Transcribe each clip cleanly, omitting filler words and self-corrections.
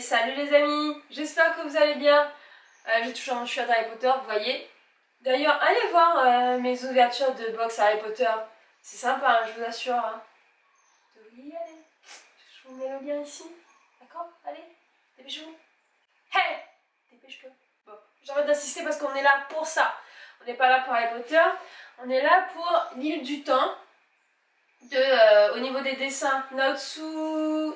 Salut les amis, j'espère que vous allez bien. J'ai toujours mon shirt Harry Potter, vous voyez. D'ailleurs, allez voir mes ouvertures de box Harry Potter. C'est sympa, hein, je vous assure. Hein. Vous devriez y aller. Je vous mets le lien ici. D'accord? Allez, dépêchez-vous. Hey! Dépêche-toi. Bon, j'arrête d'insister parce qu'on est là pour ça. On n'est pas là pour Harry Potter. On est là pour l'île du temps. Au niveau des dessins, Naotsugu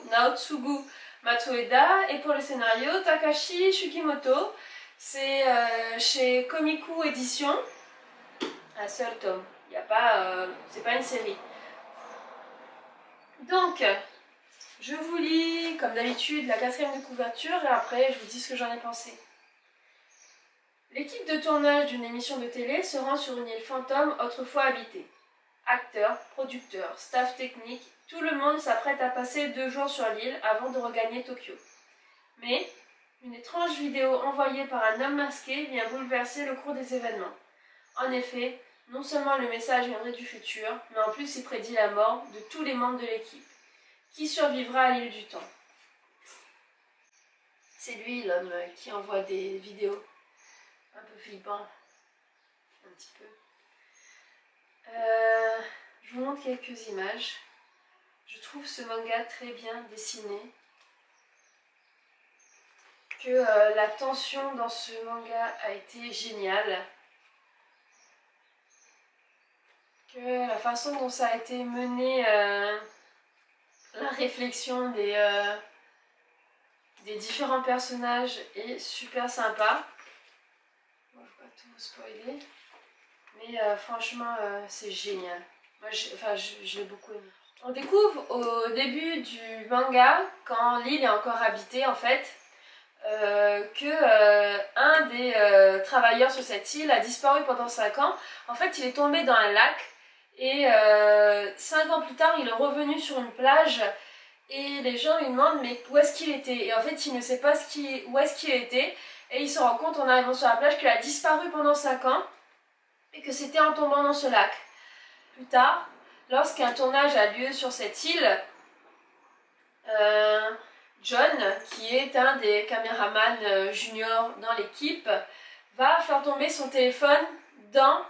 Matsueda, et pour le scénario, Takashi Shukimoto. C'est chez Komiku Édition. Un seul tome. Il n'y a pas, c'est pas une série. Donc, je vous lis, comme d'habitude, la 4e de couverture et après je vous dis ce que j'en ai pensé. L'équipe de tournage d'une émission de télé se rend sur une île fantôme autrefois habitée. Acteurs, producteurs, staff technique, tout le monde s'apprête à passer 2 jours sur l'île avant de regagner Tokyo. Mais une étrange vidéo envoyée par un homme masqué vient bouleverser le cours des événements. En effet, non seulement le message viendrait du futur, mais en plus il prédit la mort de tous les membres de l'équipe. Qui survivra à l'île du temps? C'est lui l'homme qui envoie des vidéos un peu flippant, un petit peu. Je vous montre quelques images. Je trouve ce manga très bien dessiné. Que la tension dans ce manga a été géniale. Que la façon dont ça a été mené, la réflexion des différents personnages est super sympa. Bon, je ne vais pas tout vous spoiler. Mais franchement, c'est génial. Moi, je l'ai beaucoup aimé. On découvre au début du manga, quand l'île est encore habitée en fait, un des travailleurs sur cette île a disparu pendant 5 ans. En fait, il est tombé dans un lac et 5 ans plus tard, il est revenu sur une plage et les gens lui demandent mais où est-ce qu'il était? Et en fait, il ne sait pas où est-ce qu'il était et il se rend compte en arrivant sur la plage qu'il a disparu pendant 5 ans et que c'était en tombant dans ce lac. Plus tard, lorsqu'un tournage a lieu sur cette île, John, qui est un des caméramans juniors dans l'équipe, va faire tomber son téléphone dans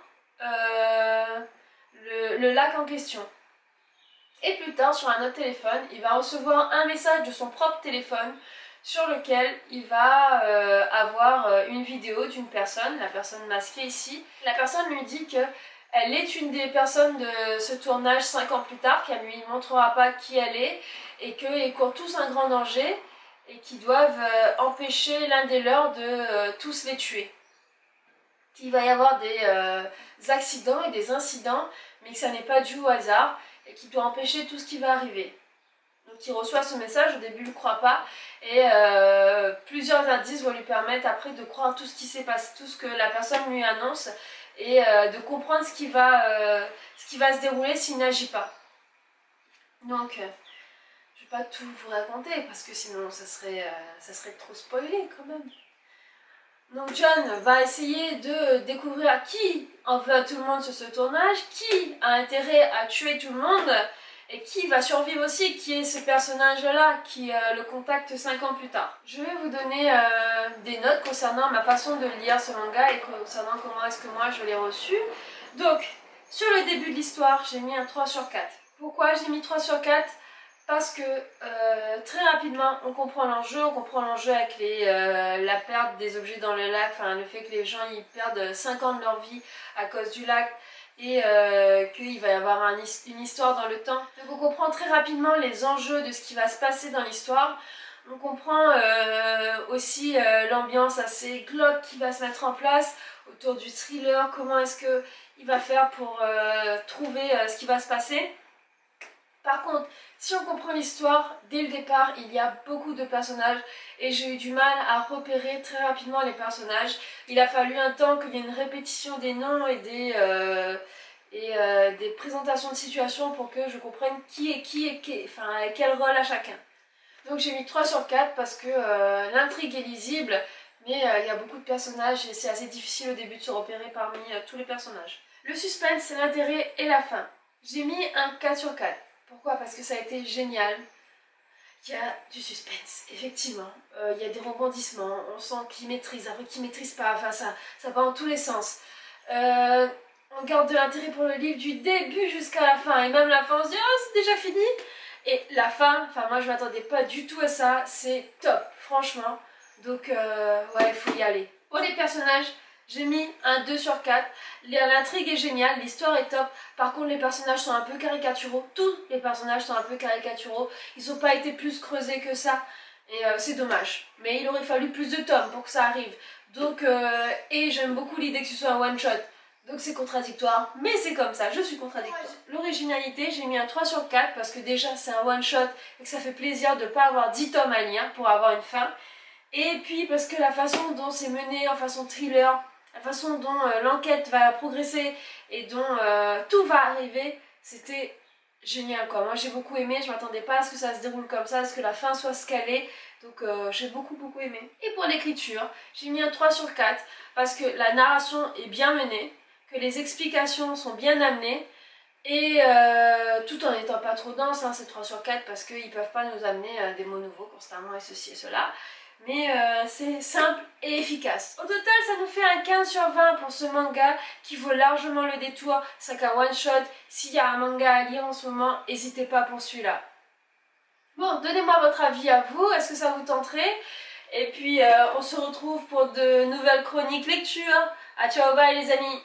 le lac en question. Et plus tard, sur un autre téléphone, il va recevoir un message de son propre téléphone sur lequel il va avoir une vidéo d'une personne, la personne masquée ici. La personne lui dit qu'elle est une des personnes de ce tournage 5 ans plus tard, qu'elle ne lui montrera pas qui elle est, et qu'ils courent tous un grand danger, et qu'ils doivent empêcher l'un des leurs de tous les tuer. Qu'il va y avoir des accidents et des incidents, mais que ça n'est pas dû au hasard, et qu'il doit empêcher tout ce qui va arriver. Donc il reçoit ce message, au début il ne croit pas, et plusieurs indices vont lui permettre après de croire tout ce qui s'est passé, tout ce que la personne lui annonce, et de comprendre ce qui va se dérouler s'il n'agit pas. Donc, je ne vais pas tout vous raconter, parce que sinon ça serait trop spoilé quand même. Donc John va essayer de découvrir qui en veut à tout le monde sur ce tournage, qui a intérêt à tuer tout le monde, et qui va survivre aussi, qui est ce personnage-là qui le contacte 5 ans plus tard. Je vais vous donner des notes concernant ma façon de lire ce manga et concernant comment est-ce que moi je l'ai reçu. Donc, sur le début de l'histoire, j'ai mis un 3 sur 4. Pourquoi j'ai mis 3 sur 4? Parce que très rapidement on comprend l'enjeu avec la perte des objets dans le lac, enfin le fait que les gens ils perdent 5 ans de leur vie à cause du lac et qu'il va y avoir une histoire dans le temps. Donc on comprend très rapidement les enjeux de ce qui va se passer dans l'histoire. On comprend aussi l'ambiance assez glauque qui va se mettre en place autour du thriller, comment est-ce qu'il va faire pour trouver ce qui va se passer. Par contre, si on comprend l'histoire, dès le départ, il y a beaucoup de personnages et j'ai eu du mal à repérer très rapidement les personnages. Il a fallu un temps qu'il y ait une répétition des noms et des présentations de situations pour que je comprenne qui est qui, enfin quel rôle à chacun. Donc j'ai mis 3 sur 4 parce que l'intrigue est lisible, mais il y a beaucoup de personnages et c'est assez difficile au début de se repérer parmi tous les personnages. Le suspense, c'est l'intérêt et la fin. J'ai mis un 4 sur 4. Pourquoi? Parce que ça a été génial. Il y a du suspense, effectivement. Il y a des rebondissements, on sent qu'il maîtrise, après qu'il maîtrise pas, enfin ça va dans tous les sens. On garde de l'intérêt pour le livre du début jusqu'à la fin, et même la fin on se dit oh c'est déjà fini. Et la fin, enfin moi je m'attendais pas du tout à ça, c'est top, franchement. Donc ouais, il faut y aller. Pour les personnages, j'ai mis un 2 sur 4. L'intrigue est géniale, l'histoire est top. Par contre, les personnages sont un peu caricaturaux. Tous les personnages sont un peu caricaturaux. Ils n'ont pas été plus creusés que ça. Et c'est dommage. Mais il aurait fallu plus de tomes pour que ça arrive. Donc, et j'aime beaucoup l'idée que ce soit un one-shot. Donc c'est contradictoire, mais c'est comme ça, je suis contradictoire. L'originalité, j'ai mis un 3 sur 4 parce que déjà c'est un one-shot et que ça fait plaisir de ne pas avoir 10 tomes à lire pour avoir une fin. Et puis parce que la façon dont c'est mené en façon thriller, la façon dont l'enquête va progresser et dont tout va arriver, c'était génial quoi. Moi j'ai beaucoup aimé, je m'attendais pas à ce que ça se déroule comme ça, à ce que la fin soit scalée. Donc j'ai beaucoup aimé. Et pour l'écriture, j'ai mis un 3 sur 4 parce que la narration est bien menée, que les explications sont bien amenées et tout en n'étant pas trop dense, hein, c'est 3 sur 4 parce qu'ils peuvent pas nous amener des mots nouveaux constamment et ceci et cela. Mais c'est simple et efficace. Au total, ça nous fait un 15 sur 20 pour ce manga qui vaut largement le détour. C'est qu'un one shot. S'il y a un manga à lire en ce moment, n'hésitez pas pour celui-là. Bon, donnez-moi votre avis à vous. Est-ce que ça vous tenterait? Et puis, on se retrouve pour de nouvelles chroniques lecture. À ciao, bye les amis!